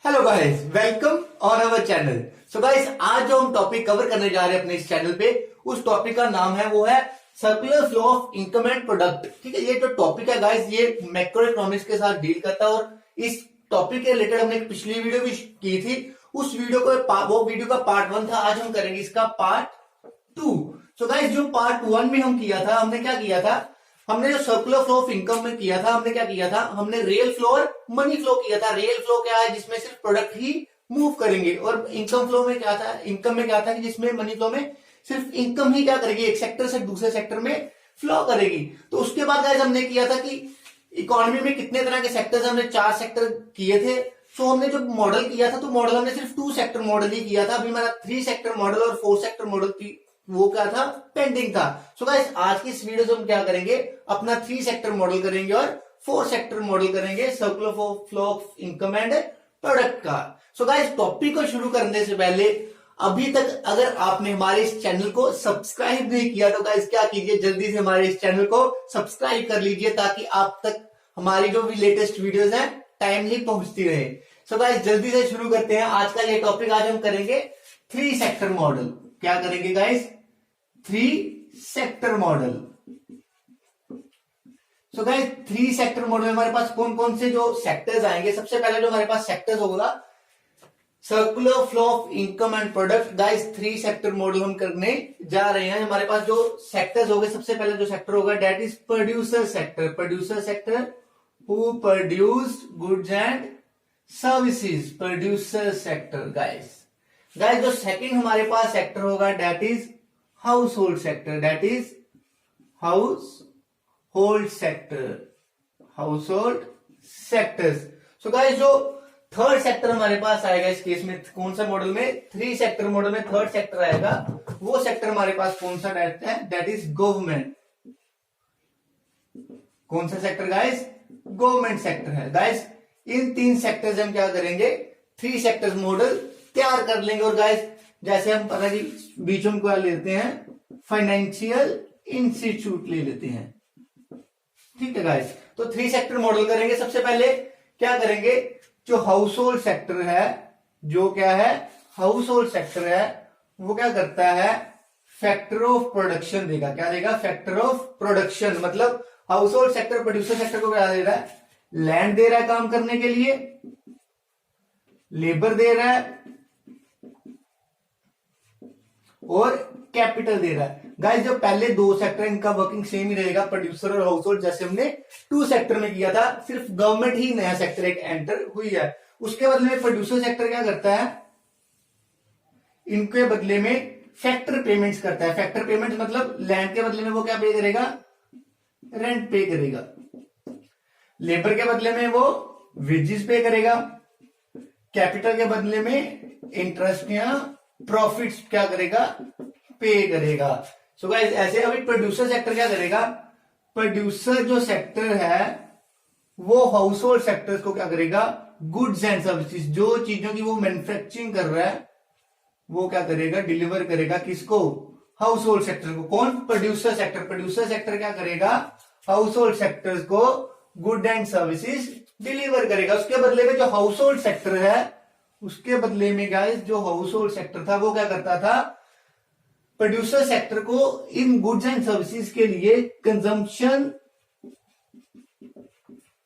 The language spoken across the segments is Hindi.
Hello guys, welcome on our channel. So guys, आज जो हम टॉपिक कवर करने जा रहे हैं अपने इस चैनल पे, उस टॉपिक का नाम है वो है circular flow of income and product. ठीक है, ये जो टॉपिक है गाइस, ये मैक्रो इकोनॉमिक्स के साथ डील करता है और इस टॉपिक के रिलेटेड हमने एक पिछली वीडियो भी की थी। उस वीडियो को वो वीडियो का पार्ट 1 था। आज हम करेंगे इसका पार्ट 2। सो गाइस, जो पार्ट 1 में हम किया था, हमने क्या किया था, हमने जो सर्कुलर फ्लो ऑफ इनकम में किया था, हमने क्या किया था, हमने रियल फ्लो और मनी फ्लो किया था। रियल फ्लो क्या है, जिसमें सिर्फ प्रोडक्ट ही मूव करेंगे, और इनकम फ्लो में क्या था, इनकम में क्या था कि जिसमें मनी फ्लो में सिर्फ इनकम ही क्या करेगी, एक सेक्टर से दूसरे सेक्टर में फ्लो करेगी। तो उसके बाद गाइस हमने किया था कि इकोनॉमी में कितने तरह के सेक्टर्स, हमने 4 सेक्टर किए थे। सो हमने जो मॉडल किया था, तो मॉडल हमने सिर्फ 2 सेक्टर मॉडल ही किया था। अभी हमारा 3 सेक्टर मॉडल और 4 सेक्टर मॉडल की वो क्या था, पेंडिंग था। सो गाइस, आज की इस वीडियो से हम क्या करेंगे, अपना 3 सेक्टर मॉडल करेंगे और 4 सेक्टर मॉडल करेंगे circular flow of income and product का। सो गाइस, टॉपिक को शुरू करने से पहले अभी तक अगर आपने हमारे इस चैनल को सब्सक्राइब नहीं किया तो गाइस क्या कीजिए, जल्दी से हमारे इस चैनल को सब्सक्राइब कर लीजिए, ताकि आप तक हमारी जो भी लेटेस्ट वीडियोस हैं टाइमली पहुंचती रहे। सो गाइस, जल्दी से शुरू करते हैं आज का ये टॉपिक। आज हम करेंगे 3 सेक्टर मॉडल। क्या करेंगे guys, 3 sector model. So guys, 3 sector model में हमारे पास कौन कौन से जो सेक्टर्स आएंगे। सबसे पहले जो हमारे पास सेक्टर्स होगा, circular flow of income and product. Guys, 3 sector model हम करने जा रहे हैं। हमारे पास जो सेक्टर्स होंगे, सबसे पहले जो सेक्टर होगा that is producer sector. Producer sector who produce goods and services, producer sector. Guys जो सेकंड हमारे पास सेक्टर होगा that is house hold sector. That is house hold sector, house hold sectors. So guys, जो थर्ड सेक्टर हमारे पास आएगा इस केस में, कौन सा मॉडल में, 3 सेक्टर मॉडल में थर्ड सेक्टर आएगा, वो सेक्टर हमारे पास कौन सा रहता है, दैट इज गवर्नमेंट। कौन सा सेक्टर गाइस, गवर्नमेंट सेक्टर है। गाइस, इन 3 सेक्टर्स हम क्या करेंगे, 3 सेक्टर्स मॉडल तैयार कर लेंगे। और गाइस, जैसे हम पता कि बीच में क्या लेते हैं, फाइनेंशियल इंस्टीट्यूट ले लेते हैं। ठीक है गाइस, तो 3 सेक्टर मॉडल करेंगे। सबसे पहले क्या करेंगे, जो हाउस होल्ड सेक्टर है, जो क्या है, हाउस होल्ड सेक्टर है, वो क्या करता है, फैक्टर ऑफ प्रोडक्शन देगा। क्या देगा, फैक्टर ऑफ प्रोडक्शन। मतलब house hold sector producer sector को क्या दे रहा है, लैंड दे रहा है काम करने के लिए, लेबर दे रहा है और कैपिटल दे रहा है। गाइस, जो पहले 2 सेक्टर इनका वर्किंग सेम ही रहेगा, प्रोड्यूसर और हाउस होल्ड, जैसे हमने 2 सेक्टर में किया था। सिर्फ गवर्नमेंट ही नया सेक्टर एक एंटर हुई है। उसके बदले में प्रोड्यूसर सेक्टर क्या करता है, इनके बदले में फैक्टर पेमेंट्स करता है। फैक्टर पेमेंट्स मतलब लैंड के बदले में वो क्या पे करेगा, रेंट पे करेगा। लेबर के बदले में वो वेजेस पे करेगा। कैपिटल के बदले में इंटरेस्ट या प्रॉफिट्स क्या करेगा, पे करेगा। सो गाइस, ऐसे अभी प्रोड्यूसर सेक्टर क्या करेगा, प्रोड्यूसर जो सेक्टर है वो हाउस होल्ड सेक्टर्स को क्या करेगा, गुड्स एंड सर्विसेज, जो चीजों की वो मैन्युफैक्चरिंग कर रहा है वो क्या करेगा, डिलीवर करेगा किसको, हाउस होल्ड सेक्टर को। कौन, प्रोड्यूसर सेक्टर। प्रोड्यूसर सेक्टर क्या करेगा, हाउस होल्ड सेक्टर्स को गुड एंड सर्विसेज डिलीवर करेगा। उसके बदले में जो हाउस होल्ड सेक्टर है, उसके बदले में गाइस जो हाउस होल्ड सेक्टर था वो क्या करता था, प्रोड्यूसर सेक्टर को इन गुड्स एंड सर्विसेज के लिए कंजम्पशन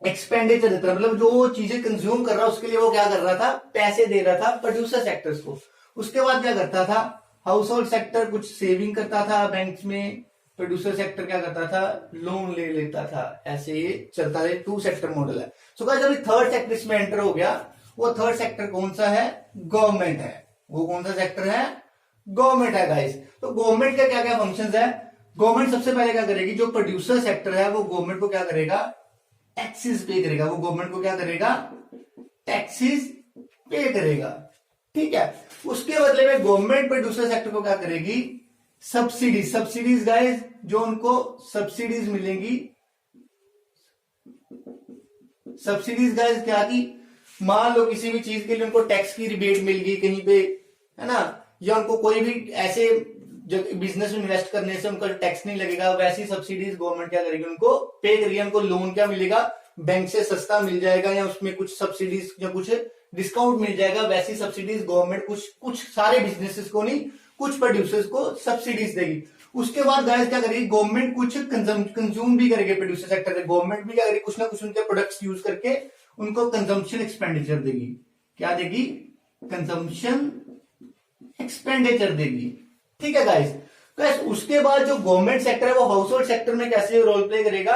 एक्सपेंडिचर देता है। मतलब जो चीजें कंज्यूम कर रहा है उसके लिए वो क्या कर रहा था, पैसे दे रहा था प्रोड्यूसर सेक्टर्स को। उसके बाद क्या करता था, हाउस होल्ड सेक्टर कुछ सेविंग करता था बैंक में, प्रोड्यूसर सेक्टर क्या करता था, लोन ले लेता था। ऐसे ये चलता है, 2 सेक्टर मॉडल है। सो गाइस, अभी थर्ड सेक्टर इसमें एंटर हो गया। वो थर्ड सेक्टर कौन सा है, गवर्नमेंट है। वो कौन सा सेक्टर है, गवर्नमेंट है गाइस। तो गवर्नमेंट के क्या क्या फंक्शंस है, गवर्नमेंट सबसे पहले क्या करेगी, जो प्रोड्यूसर सेक्टर है वो गवर्नमेंट को क्या करेगा, टैक्सेस पे करेगा। वो गवर्नमेंट को क्या करेगा, टैक्सेस पे करेगा। ठीक है, उसके बदले में गवर्नमेंट प्रोड्यूसर सेक्टर को क्या करेगी, सब्सिडीज। सब्सिडीज गाइस, जो उनको सब्सिडीज मिलेंगी, सब्सिडीज गाइस क्या की, मान लो किसी भी चीज के लिए उनको टैक्स की रिबेट मिल गई कहीं पे, है ना, या उनको कोई भी ऐसे बिजनेस में इन्वेस्ट करने से उनका टैक्स नहीं लगेगा, वैसी सब्सिडीज गवर्नमेंट क्या करेगी, उनको पे करेगी। उनको लोन क्या मिलेगा, बैंक से सस्ता मिल जाएगा या उसमें कुछ सब्सिडीज या कुछ डिस्काउंट मिल जाएगा, वैसी सब्सिडीज गवर्नमेंट कुछ सारे बिजनेसेस को नहीं, कुछ प्रोड्यूसर्स को सब्सिडीज देगी। उसके बाद गाइस क्या करेगी, गवर्नमेंट कुछ कंज्यूम भी करेगी प्रोड्यूसर सेक्टर से, गवर्नमेंट भी क्या करेगी, कुछ ना कुछ उनके प्रोडक्ट्स यूज करके उनको कंजम्पशन एक्सपेंडिचर देगी। क्या देगी, कंजम्पशन एक्सपेंडिचर देगी। ठीक है गाइस। उसके बाद जो गवर्नमेंट सेक्टर है वो हाउस होल्ड सेक्टर में कैसे रोल प्ले करेगा,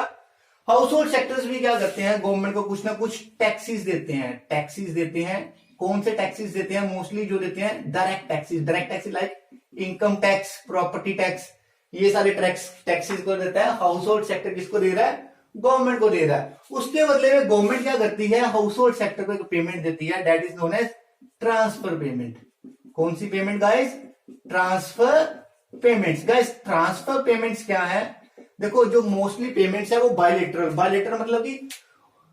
हाउस होल्ड सेक्टर्स भी क्या करते हैं, गवर्नमेंट को कुछ ना कुछ टैक्सेस देते हैं। टैक्सेस देते हैं, कौन से टैक्सेस देते हैं, मोस्टली जो देते हैं direct taxes. Direct taxes like income tax, property tax, ये सारे टैक्सेस को देता है हाउस होल्ड सेक्टर। किसको दे रहा है, गवर्नमेंट को दे रहा है। उसके बदले में गवर्नमेंट क्या करती है, हाउस होल्ड सेक्टर को एक पेमेंट देती है, that is known as transfer payment. कौन सी payment guys, transfer payments. Guys transfer payments क्या है, देखो जो मोस्टली पेमेंट्स है वो बायलेटरल मतलब कि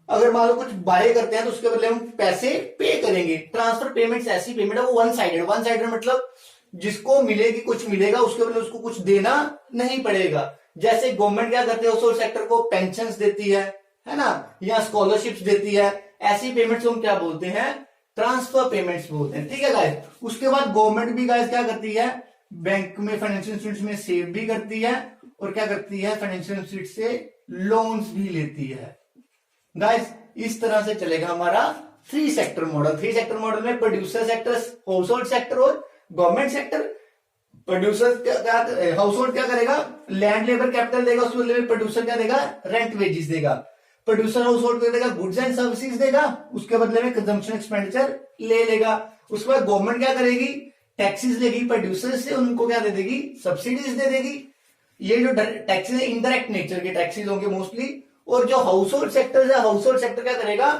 अगर मान लो कुछ बाय करते हैं तो उसके बदले हम पैसे पे करेंगे। ट्रांसफर पेमेंट्स ऐसी पेमेंट है वो वन साइडेड मतलब जिसको मिलेगी कुछ मिलेगा, उसके बदले उसको कुछ देना नहीं पड़ेगा। जैसे गवर्नमेंट क्या करती है, सोशल सेक्टर को पेंशन देती है ना, या स्कॉलरशिप्स देती है, ऐसी पेमेंट्स हम क्या बोलते हैं, ट्रांसफर पेमेंट्स बोलते हैं। ठीक है गाइस। उसके बाद गवर्नमेंट भी गाइस क्या करती है, बैंक में फाइनेंशियल इंस्टीट्यूट में सेव भी करती है और क्या करती है, फाइनेंशियल इंस्टीट्यूट से लोन्स भी लेती है। गाइस इस तरह से चलेगा हमारा three sector model. Three sector model में producer sector, household sector और गवर्नमेंट सेक्टर। प्रोड्यूसर क्या, हाउस होल्ड क्या करेगा, लैंड लेबर कैपिटल देगा, उसके बदले में प्रोड्यूसर क्या देगा, रेंट वेजेस देगा। प्रोड्यूसर हाउस होल्ड देगा, गुड्स एंड सर्विसेज देगा, उसके बदले में कंजम्पशन एक्सपेंडिचर ले लेगा। उसके बाद गवर्नमेंट क्या करेगी, टैक्सेस लेगी प्रोड्यूसर से, उनको क्या दे देगी, सब्सिडीज दे देगी। ये जो टैक्सेस है इनडायरेक्ट नेचर के टैक्सेस होंगे मोस्टली। और जो हाउस होल्ड सेक्टर है, हाउस होल्ड सेक्टर क्या करेगा,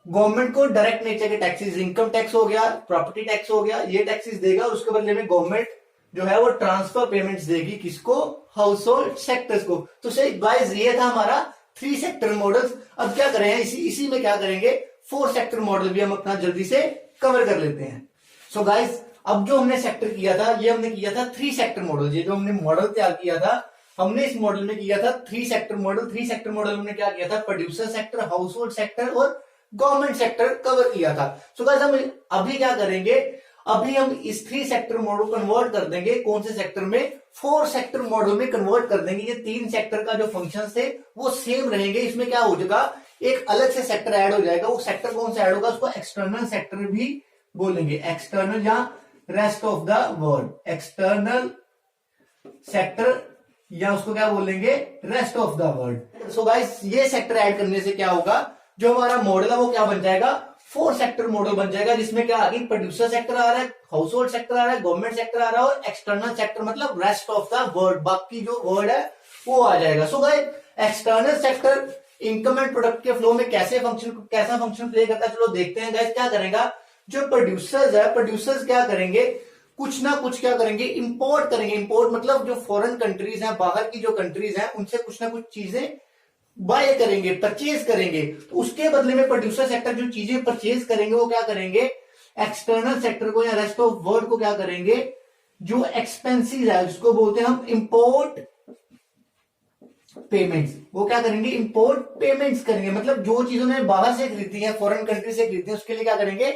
गवर्नमेंट को डायरेक्ट नेचर के टैक्सेस, इनकम टैक्स हो गया, प्रॉपर्टी टैक्स हो गया, ये टैक्सेस देगा। उसके बदले में गवर्नमेंट जो है वो ट्रांसफर पेमेंट्स देगी, किसको, हाउस होल्ड सेक्टर्स को। तो सही गाइस ये था हमारा थ्री सेक्टर मॉडल्स। अब क्या करें, इसी में क्या करेंगे, फोर सेक्टर मॉडल भी हम अपना जल्दी से कवर कर लेते हैं। सो गाइस अब जो हमने सेक्टर किया था, ये हमने किया था थ्री सेक्टर मॉडल। ये जो हमने मॉडल तैयार किया था, हमने इस मॉडल में किया था three sector model. Three sector model हमने क्या किया था, producer sector, household sector और गवर्नमेंट सेक्टर कवर किया था। सो गाइस हम अभी क्या करेंगे, अभी हम इस थ्री सेक्टर मॉडल कन्वर्ट कर देंगे कौन से सेक्टर में, फोर सेक्टर मॉडल में कन्वर्ट कर देंगे। ये तीन सेक्टर का जो फंक्शन थे वो सेम रहेंगे। इसमें क्या हो जाएगा, एक अलग से सेक्टर ऐड हो जाएगा। वो सेक्टर कौन सा ऐड होगा, उसको एक्सटर्नल सेक्टर भी बोलेंगे। एक्सटर्नल या rest of the world, external sector या उसको क्या बोलेंगे, rest of the world. So guys ये सेक्टर ऐड करने से क्या होगा, जो हमारा मॉडल है वो क्या बन जाएगा, फोर सेक्टर मॉडल बन जाएगा। जिसमें क्या आ गई, प्रोड्यूसर सेक्टर आ रहा है, हाउस होल्ड सेक्टर आ रहा है, गवर्नमेंट सेक्टर आ रहा है और एक्सटर्नल सेक्टर मतलब रेस्ट ऑफ द वर्ल्ड, बाकी जो वर्ल्ड है वो आ जाएगा। So guys external sector income and product के फ्लो में कैसा फंक्शन प्ले करता है, चलो देखते हैं गाइस। क्या करेगा, जो प्रोड्यूसर्स है, प्रोड्यूसर्स क्या करेंगे, कुछ ना कुछ क्या करेंगे, इंपोर्ट करेंगे। इंपोर्ट मतलब जो फॉरेन कंट्रीज हैं, बाहर की जो कंट्रीज हैं, उनसे कुछ ना कुछ चीजें बाय करेंगे, परचेज करेंगे। तो उसके बदले में प्रोड्यूसर सेक्टर जो चीजें परचेज करेंगे वो क्या करेंगे, एक्सटर्नल सेक्टर को या रेस्ट ऑफ वर्ल्ड को क्या करेंगे, जो एक्सपेंसिव है उसको बोलते हैं हम इंपोर्ट पेमेंट्स। वो क्या करेंगे, इंपोर्ट पेमेंट्स करेंगे। मतलब जो चीज उन्होंने बाहर से खरीदी है, फॉरेन कंट्री से खरीदी है, उसके लिए क्या करेंगे,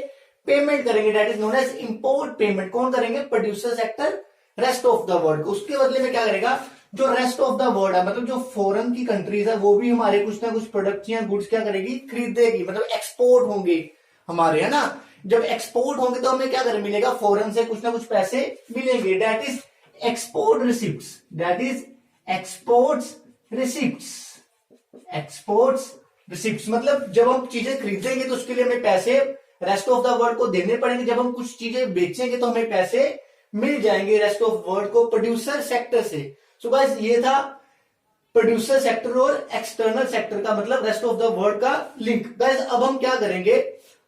पेमेंट करेंगे। That is known as import payment. कौन करेंगे, producer sector, rest of the world. उसके बदले में क्या करेगा, जो रेस्ट ऑफ द वर्ल्ड है, मतलब जो फॉरेन की कंट्रीज है, वो भी हमारे कुछ ना कुछ प्रोडक्ट या गुड्स क्या करेगी, खरीदेगी। मतलब एक्सपोर्ट होंगे हमारे, है ना। जब एक्सपोर्ट होंगे तो हमें क्या कर मिलेगा, फॉरेन से कुछ ना कुछ पैसे मिलेंगे। That is export receipts, that is exports receipts. Exports receipts मतलब जब हम चीजें खरीदेंगे तो उसके लिए हमें पैसे रेस्ट ऑफ द वर्ल्ड को देने पड़ेंगे। जब हम कुछ चीजें बेचेंगे तो हमें पैसे मिल जाएंगे रेस्ट ऑफ वर्ल्ड को, प्रोड्यूसर सेक्टर से। सो गाइस ये था प्रोड्यूसर सेक्टर और एक्सटर्नल सेक्टर का मतलब रेस्ट ऑफ द वर्ल्ड का लिंक। गाइस अब हम क्या करेंगे,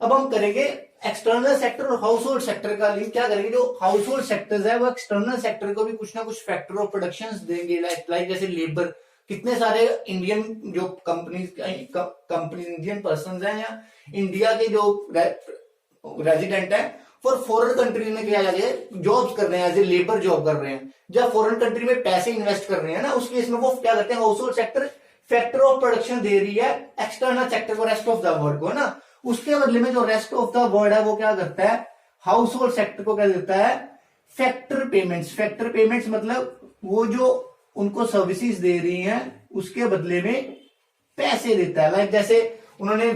अब हम करेंगे एक्सटर्नल सेक्टर और हाउस होल्ड सेक्टर का लिंक। क्या करेंगे, जो हाउस होल्ड सेक्टर्स है वो एक्सटर्नल सेक्टर को भी कुछ ना कुछ फैक्टर ऑफ प्रोडक्शन देंगे। लाइक जैसे लेबर, कितने सारे इंडियन जो कंपनीज इंडियन पर्सन हैं या इंडिया के जो रेजिडेंट है फॉर फॉरेन कंट्रीज में क्या जॉब्स कर रहे हैं, एज ए लेबर जॉब कर रहे हैं। जब फॉरेन कंट्री में पैसे इन्वेस्ट कर रहे हैं ना, उस केस में वो क्या करते हैं, household sector factor of production दे रही है एक्सटर्नल सेक्टर को, रेस्ट ऑफ द वर्ल्ड को, है ना। उसके बदले में जो रेस्ट ऑफ द वर्ल्ड है वो क्या करता है, हाउस होल्ड सेक्टर को क्या देता है, फैक्टर पेमेंट्स। फैक्टर पेमेंट्स मतलब वो जो उनको सर्विसेज दे रही हैं उसके बदले में पैसे देता है। लाइक जैसे उन्होंने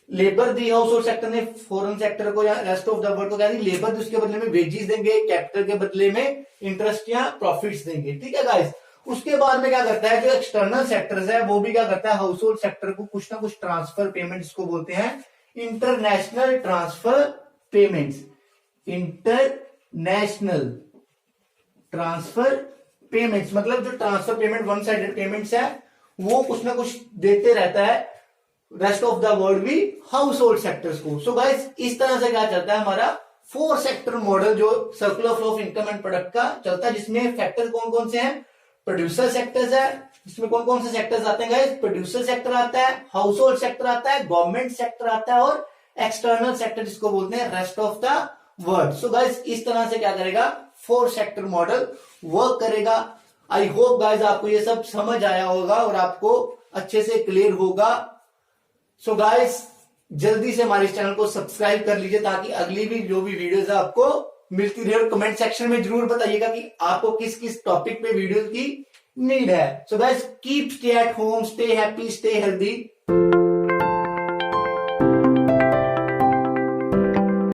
लेबर दी, हाउस होल्ड सेक्टर ने फॉरेन सेक्टर को या रेस्ट ऑफ द वर्ल्ड को क्या दी, लेबर दी, उसके बदले में वेजेस देंगे, कैपिटल के बदले में इंटरेस्ट या प्रॉफिट्स देंगे, ठीक है गाइस। उसके बाद में क्या करता है, जो एक्सटर्नल सेक्टर्स है वो भी क्या करता है, हाउस होल्ड सेक्टर को कुछ ना कुछ ट्रांसफर पेमेंट्स को बोलते हैं international transfer payments. International transfer payments मतलब जो transfer payment one sided payments है वो कुछ ना कुछ देते रहता है रेस्ट ऑफ द वर्ल्ड भी हाउस होल्ड सेक्टर्स को। सो गाइस इस तरह से क्या चलता है हमारा 4 सेक्टर मॉडल जो circular flow of income and product का चलता है, जिसमें फैक्टर कौन कौन से हैं, प्रोड्यूसर सेक्टर्स है, इसमें कौन कौन से सेक्टर्स आते हैं गाइस, प्रोड्यूसर सेक्टर आता है, हाउस होल्ड सेक्टर आता है, गवर्नमेंट सेक्टर आता है और एक्सटर्नल सेक्टर जिसको बोलते हैं rest of the world. So guys इस तरह से क्या करेगा 4 सेक्टर मॉडल वर्क करेगा। आई होप गाइस आपको ये सब समझ आया होगा और आपको अच्छे से क्लियर होगा। सो गाइस जल्दी से हमारे चैनल को सब्सक्राइब कर लीजिए ताकि अगली भी जो भी वीडियोस है आपको मिलती रहे, और कमेंट सेक्शन में जरूर बताइएगा कि आपको किस किस टॉपिक पे वीडियोस की नीड है। So guys keep stay at home, stay happy, stay healthy.